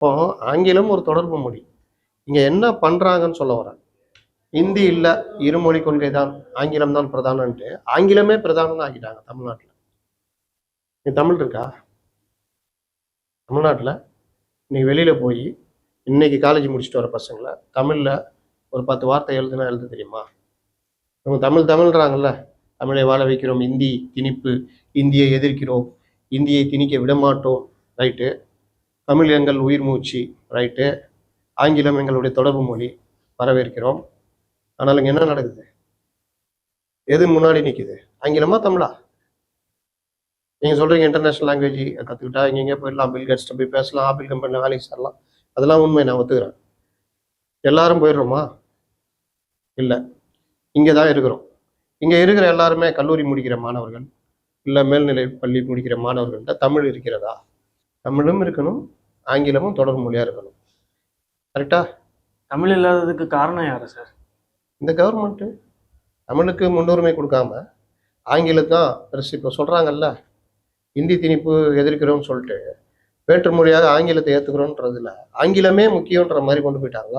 இப்போ ஆங்கிலம் ஒரு தொடர்பு மொழி. இங்க என்ன பண்றாங்கன்னு சொல்ல வரேன். இந்தி இல்ல, இருமொழி கொள்கை தான், ஆங்கிலம் தான் பிரதானம்ன்ட்டு ஆங்கிலமே பிரதானம்னு ஆக்கிட்டாங்க தமிழ்நாட்டுல. நீ தமிழ் இருக்கா தமிழ்நாட்டுல? நீ வெளியில போய் இன்னைக்கு காலேஜ் முடிச்சுட்டு வர பசங்களை தமிழ்ல ஒரு 10 வார்த்தை எழுதுனா எழுத தெரியுமா? இவங்க தமிழ் தமிழ்றாங்கல்ல, தமிழை வாழ வைக்கிறோம், இந்தி திணிப்பு, இந்தியை எதிர்க்கிறோம், இந்தியை திணிக்க விடமாட்டோம், ரைட்டு. தமிழ் எங்கள் உயிர் மூச்சு, ரைட்டு. ஆங்கிலம் எங்களுடைய தொடர்பு மொழி, வரவேற்கிறோம். ஆனால் இங்க என்ன நடக்குது? எது முன்னாடி நிக்குது? ஆங்கிலமா தமிழா? நீங்க சொல்றீங்க இன்டர்நேஷனல் லாங்குவேஜ் கத்துக்கிட்டா இங்க போயிடலாம், பில் கேட்ஸ்ட போய் பேசலாம், ஆப்பிள் கம்பெனில வேலைக்கு சேரலாம். அதெல்லாம் உண்மை, நான் ஒத்துக்கிறேன். எல்லாரும் போயிடுறோமா? இல்லை, இங்கே தான் இருக்கிறோம். இங்கே இருக்கிற எல்லாருமே கல்லூரி முடிக்கிற மாணவர்கள், இல்லை மேல்நிலை பள்ளி முடிக்கிற மாணவர்கள்ட்ட தமிழ் இருக்கிறதா? தமிழும் இருக்கணும், ஆங்கிலமும் தொடர் மொழியாக இருக்கணும். கரெக்டா? தமிழ் இல்லாததுக்கு காரணம் யாரு சார்? இந்த கவர்மெண்ட்டு தமிழுக்கு முன்னுரிமை கொடுக்காம ஆங்கிலம் தான் பெருசு. இப்போ சொல்கிறாங்கல்ல, இந்தி திணிப்பு எதிர்க்கிறோம்னு சொல்லிட்டு வேற்று மொழியாக ஆங்கிலத்தை ஏற்றுக்கிறோன்றதுல ஆங்கிலமே முக்கியன்ற மாதிரி கொண்டு போயிட்டாங்களா?